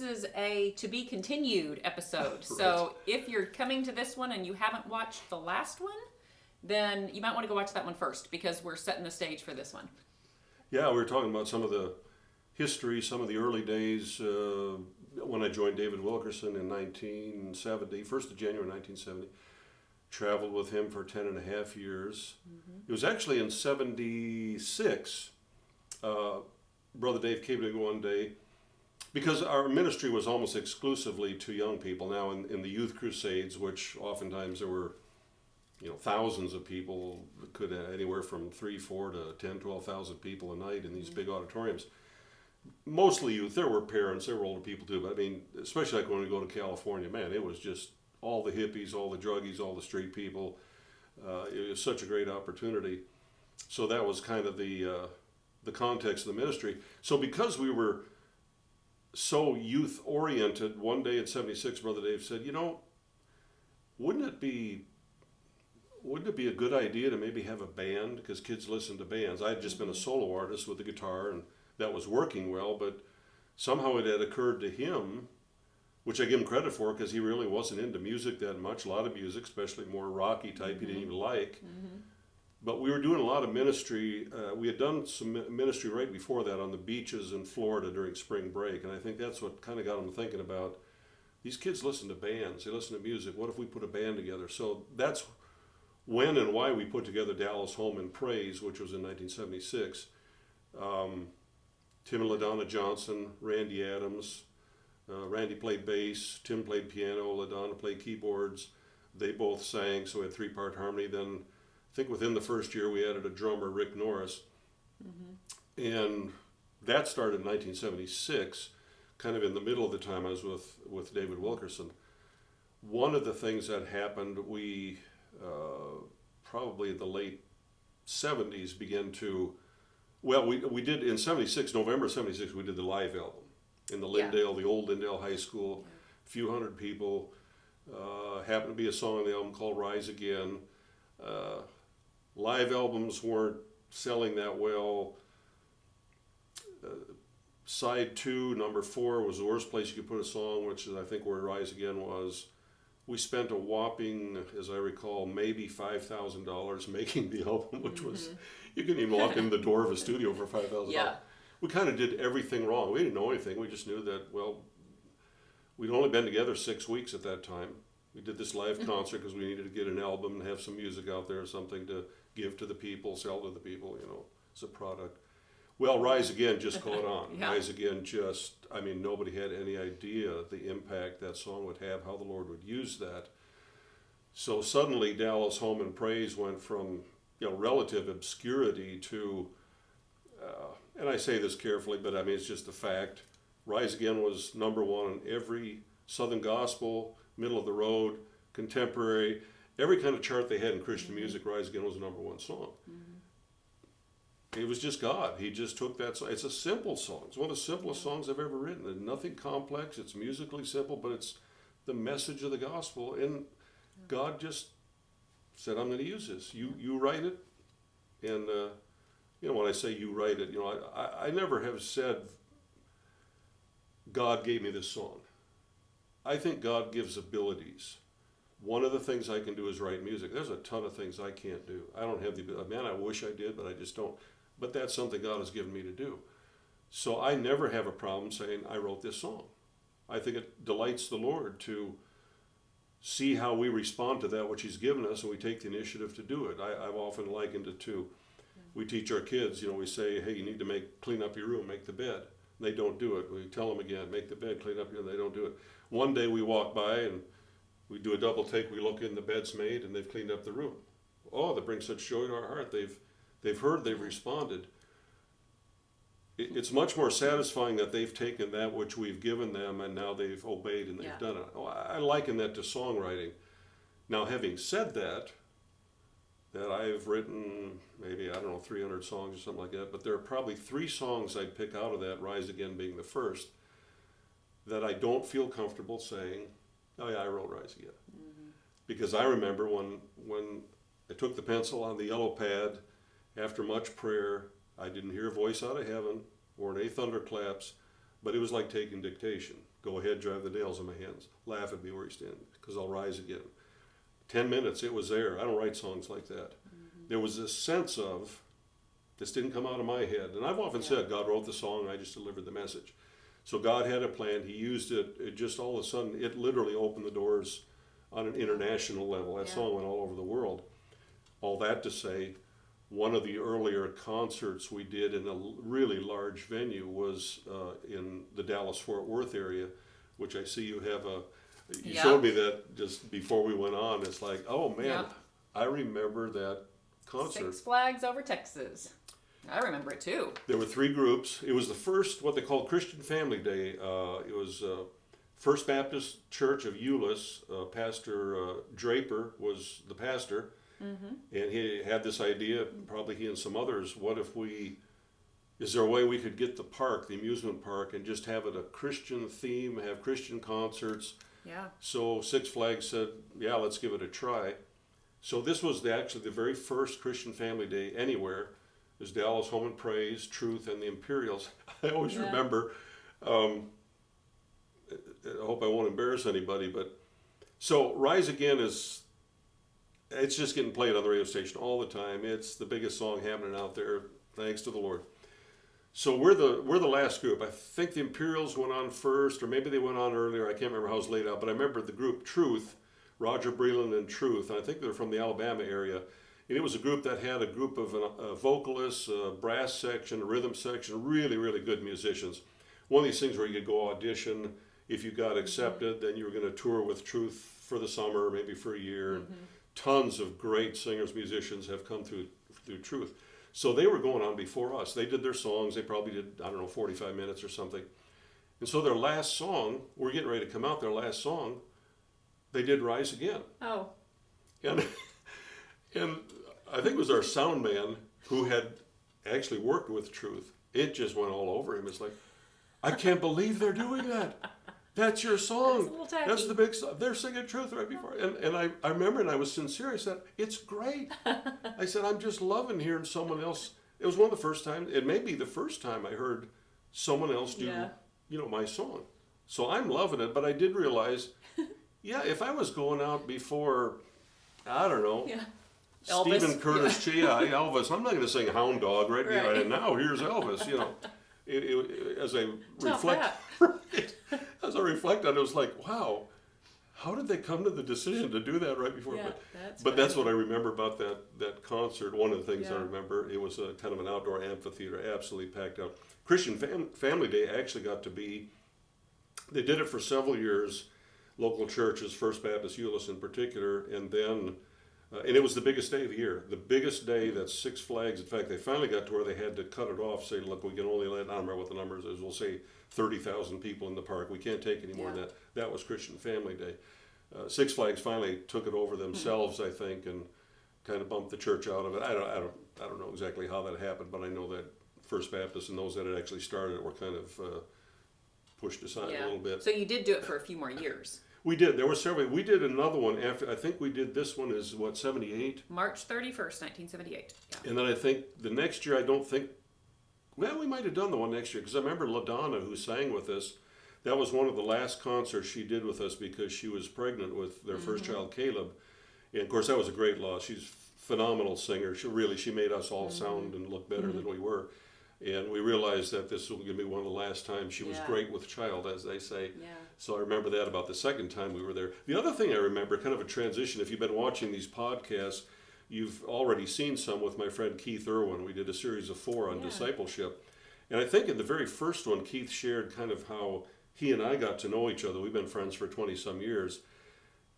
is a to be continued episode. Right. So if you're coming to this one and you haven't watched the last one, then you might want to go watch that one first, because we're setting the stage for this one. Yeah, we were talking about some of the history, some of the early days when I joined David Wilkerson in 1970, 1st of January 1970. Traveled with him for 10 and a half years. Mm-hmm. It was actually in 76. Brother Dave came to me one day, because our ministry was almost exclusively to young people. Now in the youth crusades, which oftentimes there were thousands of people, could anywhere from 3, 4 to 10, 12,000 people a night in these big auditoriums. Mostly youth. There were parents, there were older people too, but I mean, especially like when we go to California, man, it was just all the hippies, all the druggies, all the street people. It was such a great opportunity. So that was kind of the context of the ministry. So because we were so youth oriented, one day in 76, Brother Dave said, wouldn't it be a good idea to maybe have a band? Because kids listen to bands. I had just been a solo artist with the guitar, and that was working well, but somehow it had occurred to him, which I give him credit for, because he really wasn't into music that much, a lot of music, especially more rocky type, he didn't even like. Mm-hmm. But we were doing a lot of ministry. We had done some ministry right before that on the beaches in Florida during spring break, and I think that's what kind of got him thinking about, these kids listen to bands, they listen to music, what if we put a band together? So that's when and why we put together Dallas Holm and Praise, which was in 1976. Tim and LaDonna Johnson, Randy Adams. Randy played bass, Tim played piano, LaDonna played keyboards. They both sang, so we had 3-part harmony. Then I think within the first year we added a drummer, Rick Norris. Mm-hmm. And that started in 1976, kind of in the middle of the time I was with David Wilkerson. One of the things that happened, we probably in the late 70s began to, we did in 76, November 76, we did the live album. In the Lindale, the old Lindale High School, a few hundred people. Happened to be a song on the album called Rise Again. Live albums weren't selling that well. Side 2, number 4, was the worst place you could put a song, which is I think where Rise Again was. We spent a whopping, as I recall, maybe $5,000 making the album, which was, you couldn't even walk in the door of a studio for $5,000. Yeah. We kind of did everything wrong. We didn't know anything. We just knew that, we'd only been together 6 weeks at that time. We did this live concert because we needed to get an album and have some music out there, something to give to the people, sell to the people, as a product. Well, Rise Again just caught on. Yeah. Rise Again nobody had any idea the impact that song would have, how the Lord would use that. So suddenly Dallas Holm and Praise went from, relative obscurity to, and I say this carefully, but it's just a fact. Rise Again was number 1 in every Southern Gospel, middle of the road, contemporary, every kind of chart they had in Christian music. Rise Again was the number 1 song. Mm-hmm. It was just God. He just took that song. It's a simple song. It's one of the simplest songs I've ever written. There's nothing complex. It's musically simple, but it's the message of the gospel. And God just said, I'm going to use this. You write it. And, when I say you write it, I never have said, God gave me this song. I think God gives abilities. One of the things I can do is write music. There's a ton of things I can't do. I don't have the ability. Man, I wish I did, but I just don't. But that's something God has given me to do. So I never have a problem saying, I wrote this song. I think it delights the Lord to see how we respond to that which He's given us, and we take the initiative to do it. I've often likened it to, we teach our kids, we say, hey, you need to clean up your room, make the bed. They don't do it. We tell them again, make the bed, clean up your room. They don't do it. One day we walk by and we do a double take, we look in, the bed's made, and they've cleaned up the room. Oh, that brings such joy to our heart. They've heard, they've responded. It's much more satisfying that they've taken that which we've given them and now they've obeyed and they've done it. I liken that to songwriting. Now, having said that I've written maybe, 300 songs or something like that, but there are probably 3 songs I'd pick out of that, Rise Again being the first, that I don't feel comfortable saying, oh yeah, I wrote Rise Again. Mm-hmm. Because I remember when I took the pencil on the yellow pad, after much prayer, I didn't hear a voice out of heaven or any thunderclaps, but it was like taking dictation. Go ahead, drive the nails in my hands. Laugh at me where you stand, because I'll rise again. 10 minutes, it was there. I don't write songs like that. There was this sense of, this didn't come out of my head. And I've often said, God wrote the song, I just delivered the message. So God had a plan, he used it, it just all of a sudden, it literally opened the doors on an international level. That song went all over the world. All that to say, one of the earlier concerts we did in a really large venue was in the Dallas-Fort Worth area, which I see you have you showed me that just before we went on. It's like, oh man, I remember that concert. Six Flags Over Texas. I remember it too. There were 3 groups. It was the first, what they called Christian Family Day. It was First Baptist Church of Euless. Pastor Draper was the pastor. And he had this idea, probably he and some others, what if is there a way we could get the park, the amusement park, and just have it a Christian theme, have Christian concerts? Yeah. So Six Flags said, yeah, let's give it a try. So this was actually the very first Christian Family Day anywhere. It was Dallas Holm and Praise, Truth, and the Imperials. I always remember, I hope I won't embarrass anybody, but so Rise Again it's just getting played on the radio station all the time. It's the biggest song happening out there, thanks to the Lord. So we're the last group. I think the Imperials went on first, or maybe they went on earlier. I can't remember how it was laid out, but I remember the group Truth, Roger Breland and Truth, and I think they're from the Alabama area. And it was a group that had a group of vocalists, a brass section, a rhythm section, really, really good musicians. One of these things where you could go audition. If you got accepted, then you were going to tour with Truth for the summer, maybe for a year. And tons of great singers, musicians have come through Truth. So they were going on before us. They did their songs. They probably did, 45 minutes or something. And so their last song, we're getting ready to come out, their last song, they did Rise Again. Oh. And I think it was our sound man who had actually worked with Truth. It just went all over him. It's like, I can't believe they're doing that. That's your song. That's the big song. They're singing Truth right before. And I remember, and I was sincere. I said, it's great. I said, I'm just loving hearing someone else. It was one of the first times, it may be the first time I heard someone else do, my song. So I'm loving it, but I did realize, if I was going out before, I don't know, Stephen Elvis. Curtis, Elvis, I'm not going to sing Hound Dog right now. Here's Elvis, as I reflect, as I reflect on it, it was like, wow, how did they come to the decision to do that right before? Yeah, but that's what I remember about that concert. One of the things I remember, it was a kind of an outdoor amphitheater, absolutely packed out. Christian Family Day actually got to be, they did it for several years, local churches, First Baptist Euless in particular, and then and it was the biggest day of the year. The biggest day that Six Flags, in fact, they finally got to where they had to cut it off, say, look, we can only let, I don't remember what the numbers is, we'll say 30,000 people in the park. We can't take any more than that. That was Christian Family Day. Six Flags finally took it over themselves, I think, and kind of bumped the church out of it. I don't know exactly how that happened, but I know that First Baptist and those that had actually started it were kind of pushed aside a little bit. So you did do it for a few more years. We did. There were several. We did another one after. I think we did this one is 78? March 31st, 1978. Yeah. And then I think the next year, we might have done the one next year, because I remember LaDonna, who sang with us, that was one of the last concerts she did with us because she was pregnant with their first child, Caleb. And of course, that was a great loss. She's a phenomenal singer. She made us all sound and look better than we were. And we realized that this was going to be one of the last times she was great with child, as they say. Yeah. So I remember that about the second time we were there. The other thing I remember, kind of a transition, if you've been watching these podcasts, you've already seen some with my friend Keith Irwin. We did a series of 4 on discipleship. And I think in the very first one, Keith shared kind of how he and I got to know each other. We've been friends for 20-some years.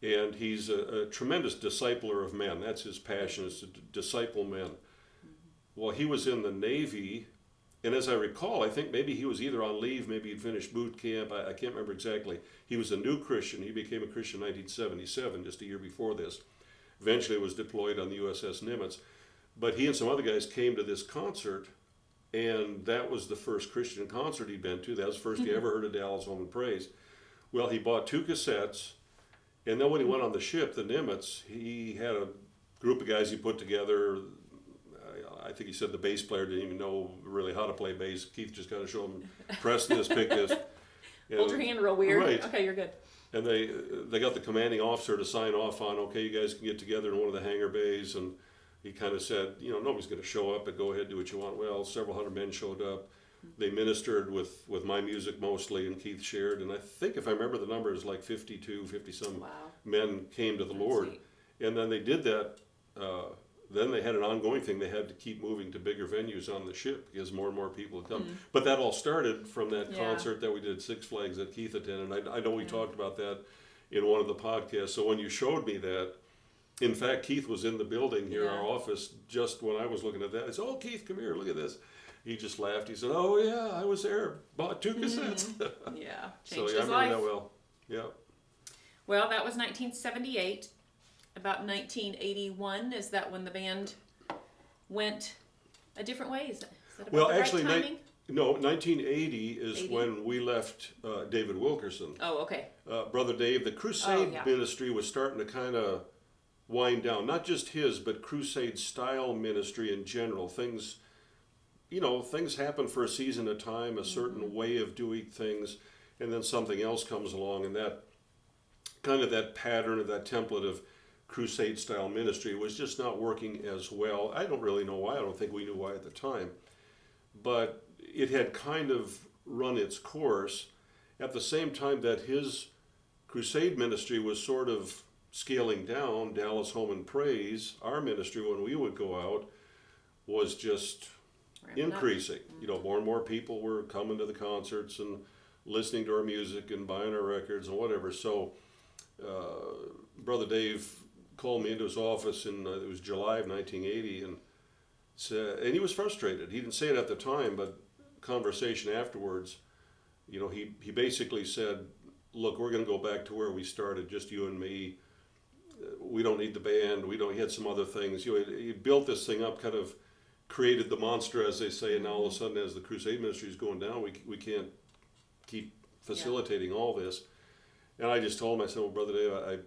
And he's a tremendous discipler of men. That's his passion, is to disciple men. Well, he was in the Navy. And as I recall, I think maybe he was either on leave, maybe he'd finished boot camp, I can't remember exactly. He was a new Christian. He became a Christian in 1977, just a year before this. Eventually was deployed on the USS Nimitz. But he and some other guys came to this concert, and that was the first Christian concert he'd been to. That was the first he ever heard of Dallas Holm and Praise. Well, he bought 2 cassettes, and then when he went on the ship, the Nimitz, he had a group of guys he put together. I think he said the bass player didn't even know really how to play bass. Keith just got to show him, press this, pick this. Hold your hand real weird. Right. Okay, you're good. And they got the commanding officer to sign off on, okay, you guys can get together in one of the hangar bays, and he kind of said, nobody's going to show up, but go ahead, do what you want. Well, several hundred men showed up. They ministered with my music mostly, and Keith shared, and I think if I remember the number, it was like 52, 50-some men came to the Lord. Neat. And then they did that. Then they had an ongoing thing. They had to keep moving to bigger venues on the ship because more and more people would come. But that all started from that concert that we did at Six Flags that Keith attended. I know we talked about that in one of the podcasts. So when you showed me that, in fact, Keith was in the building here, our office, just when I was looking at that. I said, "Oh, Keith, come here, look at this." He just laughed. He said, "Oh, yeah, I was there. Bought 2 cassettes. Yeah, So changed I his remember life. that well. Yeah. Well, that was 1978. About 1981, is that when the band went a different way? Is that about Well, the right actually, timing? no, 1980 is 80? when we left David Wilkerson. Oh, okay. Brother Dave, the Crusade yeah. ministry was starting to kind of wind down. Not just his, but Crusade style ministry in general. Things happen for a season at a time, a certain way of doing things, and then something else comes along, and that kind of that pattern, of that template of Crusade style ministry was just not working as well. I don't really know why. I don't think we knew why at the time. But it had kind of run its course at the same time that his Crusade ministry was sort of scaling down. Dallas Holm and Praise, our ministry when we would go out, was just increasing. More and more people were coming to the concerts and listening to our music and buying our records and whatever. So Brother Dave called me into his office in it was July of 1980 and said, and he was frustrated. He didn't say it at the time, but conversation afterwards, he basically said, "Look, we're going to go back to where we started, just you and me. We don't need the band. He had some other things. He built this thing up, kind of created the monster, as they say, and now all of a sudden, as the Crusade ministry is going down, we can't keep facilitating all this." And I just told him, I said, "Well, Brother Dave,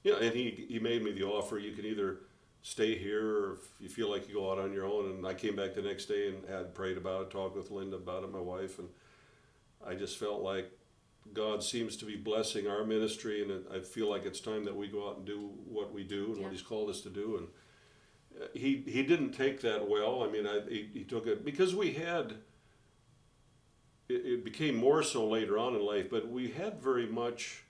and he made me the offer. You can either stay here, or if you feel like you go out on your own." And I came back the next day and had prayed about it, talked with Linda about it, my wife, and I just felt like God seems to be blessing our ministry, and I feel like it's time that we go out and do what we do and what He's called us to do. And he didn't take that well. I mean, he took it because we had. It became more so later on in life, but we had very much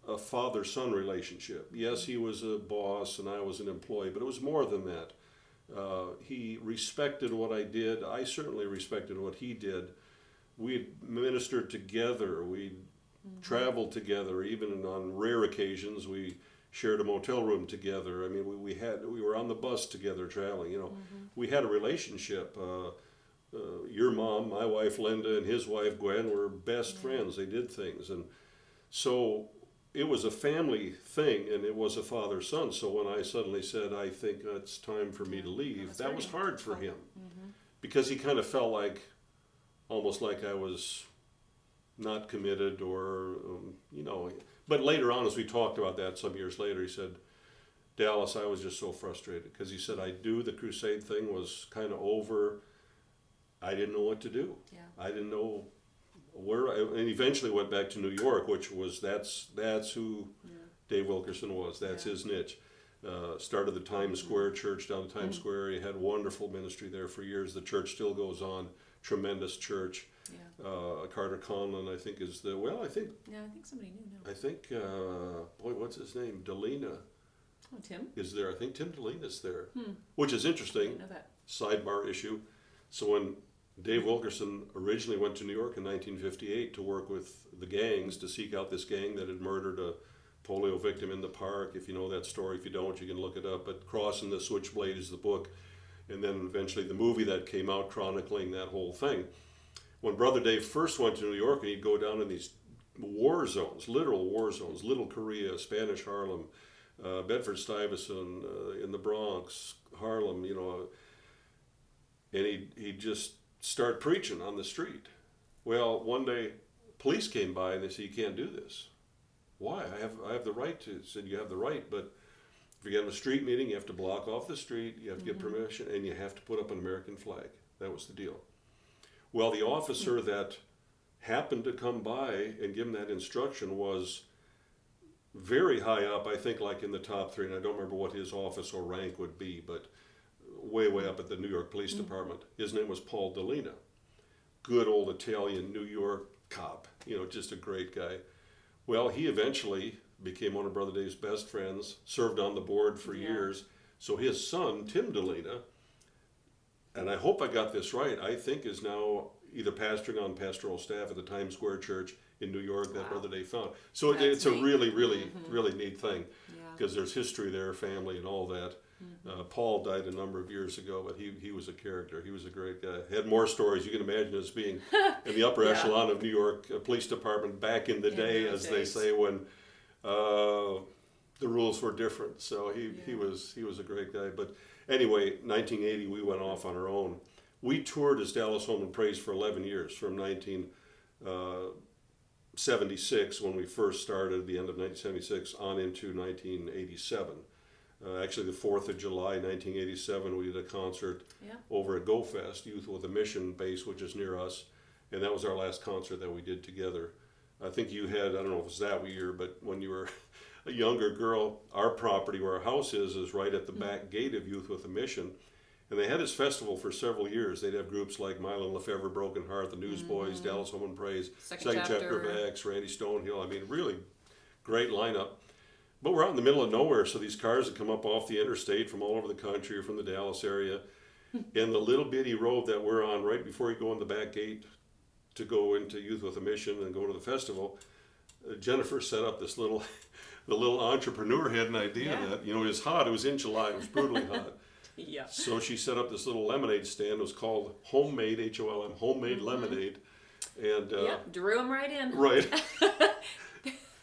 a father-son relationship. Yes, he was a boss and I was an employee, but it was more than that. He respected what I did. I certainly respected what he did. We ministered together. We traveled together. Even on rare occasions, we shared a motel room together. I mean, we were on the bus together traveling. We had a relationship. Your mom, my wife Linda, and his wife Gwen were best friends. They did things, and so it was a family thing, and it was a father-son. So when I suddenly said, "I think it's time for me to leave," that was hard for him, because he kind of felt like, almost like I was not committed, or But later on, as we talked about that some years later, he said, "Dallas, I was just so frustrated," because he said, the Crusade thing was kind of over. I didn't know what to do. Yeah. I didn't know where, and eventually went back to New York, which was, that's who Dave Wilkerson was. That's his niche. Started the Times Square church down in Times Square. He had wonderful ministry there for years. The church still goes on. Tremendous church. Yeah. Carter Conlon, I think, is the, I think somebody knew now. I think, what's his name? Delina. Oh, Tim? Is there. I think Tim Delina's there. Which is interesting. I didn't know that. Sidebar issue. So when Dave Wilkerson originally went to New York in 1958 to work with the gangs, to seek out this gang that had murdered a polio victim in the park. If you know that story, if you don't, you can look it up. But Crossing the Switchblade is the book, and then eventually the movie that came out chronicling that whole thing. When Brother Dave first went to New York, and he'd go down in these war zones, literal war zones, Little Korea, Spanish Harlem, Bedford-Stuyvesant, in the Bronx, Harlem, and he'd just start preaching on the street. Well, one day, police came by and they said, "You can't do this." "Why? I have the right to." Said, "You have the right, but if you get in a street meeting, you have to block off the street, you have to get permission, and you have to put up an American flag." That was the deal. Well, the officer that happened to come by and give him that instruction was very high up, I think like in the top 3, and I don't remember what his office or rank would be, but way up at the New York Police Department. His name was Paul Delina. Good old Italian New York cop, just a great guy. Well, he eventually became one of Brother Dave's best friends, served on the board for years. So his son, Tim Delina, and I hope I got this right, I think is now either pastoring on pastoral staff at the Times Square Church in New York that Brother Dave found. So it's neat. a really neat thing, because there's history there, family and all that. Paul died a number of years ago, but he was a character. He was a great guy. Had more stories. You can imagine as being in the upper echelon of New York Police Department back in the day, as they say, when the rules were different. So he was a great guy. But anyway, 1980 we went off on our own. We toured as Dallas Holm and Praise for 11 years, from 1976 when we first started, the end of 1976, on into 1987. Actually, the 4th of July, 1987, we did a concert over at GoFest, Youth with a Mission base, which is near us. And that was our last concert that we did together. I think you had, I don't know if it was that year, but when you were a younger girl, our property where our house is right at the back gate of Youth with a Mission. And they had this festival for several years. They'd have groups like Mylon Lefevre, Broken Heart, the Newsboys, Dallas Holm and Praise, Second Chapter of Acts, Randy Stonehill. I mean, really great lineup. But we're out in the middle of nowhere, so these cars would come up off the interstate from all over the country or from the Dallas area. And the little bitty road that we're on right before you go in the back gate to go into Youth with a Mission and go to the festival, Jennifer set up this the little entrepreneur had an idea that, it was hot. It was in July. It was brutally hot. So she set up this little lemonade stand. It was called Homemade, H-O-L-M, Homemade Lemonade. And drew them right in. Right.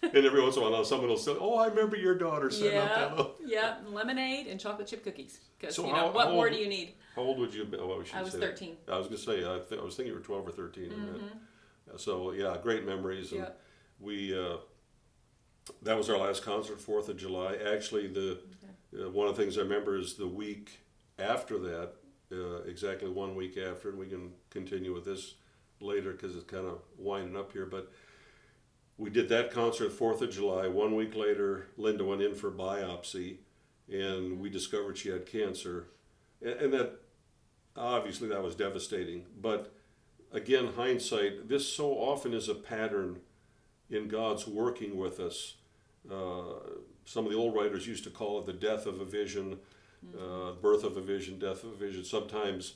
And every once in a while, someone will say, "Oh, I remember your daughter setting up that." Yeah, lemonade and chocolate chip cookies. Because how more do you need? How old would you be? Oh, I was 13. I was going to say, I was thinking you were 12 or 13. So yeah, great memories. And we that was our last concert, 4th of July. Actually, one of the things I remember is the week after that, exactly 1 week after, and we can continue with this later because it's kind of winding up here, but we did that concert 4th of July. 1 week later, Linda went in for biopsy, and we discovered she had cancer. And that, obviously, that was devastating. But again, hindsight, this so often is a pattern in God's working with us. Some of the old writers used to call it the death of a vision, birth of a vision, death of a vision. Sometimes,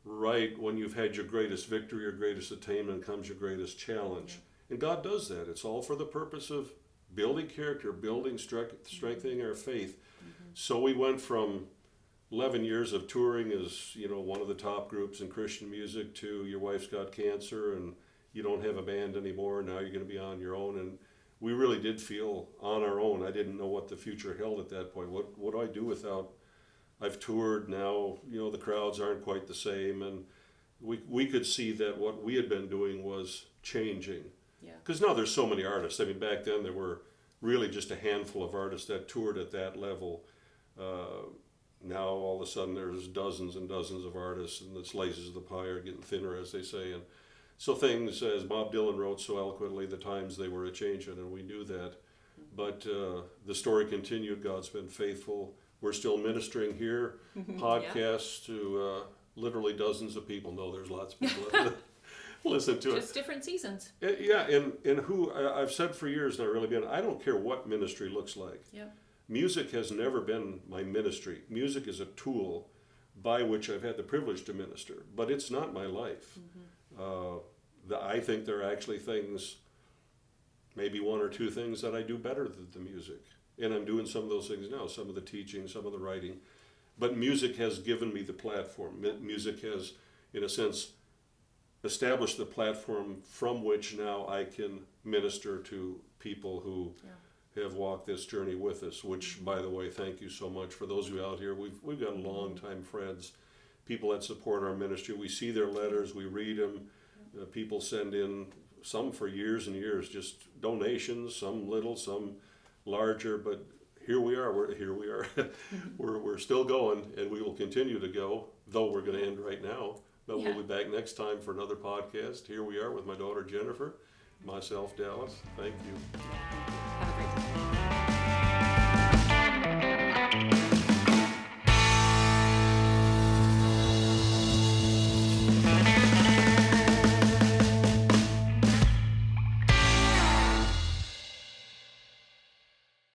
right when you've had your greatest victory, your greatest attainment, comes your greatest challenge. And God does that. It's all for the purpose of building character, building, strengthening our faith. So we went from 11 years of touring as, one of the top groups in Christian music to your wife's got cancer and you don't have a band anymore. Now you're going to be on your own. And we really did feel on our own. I didn't know what the future held at that point. What do I do without? I've toured now. The crowds aren't quite the same. And we could see that what we had been doing was changing. Because now there's so many artists. I mean, back then there were really just a handful of artists that toured at that level. Now all of a sudden there's dozens and dozens of artists, and the slices of the pie are getting thinner, as they say. And so things, as Bob Dylan wrote so eloquently, the times they were a-changing, and we knew that. But the story continued. God's been faithful. We're still ministering here, podcasts to literally dozens of people. No, there's lots of people that listen to it. Just different seasons. Yeah, and who I've said for years, and I really been, I don't care what ministry looks like. Music has never been my ministry. Music is a tool by which I've had the privilege to minister, but it's not my life. I think there are actually things, maybe one or two things that I do better than the music. And I'm doing some of those things now, some of the teaching, some of the writing. But music has given me the platform. Music has, in a sense, established the platform from which now I can minister to people who have walked this journey with us, which, by the way, thank you so much. For those of you out here, we've got long-time friends, people that support our ministry. We see their letters, we read them. People send in, some for years and years, just donations, some little, some larger, but here we are. We're still going, and we will continue to go, though we're going to end right now. But Yeah. we'll be back next time for another podcast. Here we are with my daughter Jennifer, myself, Dallas. Thank you. Have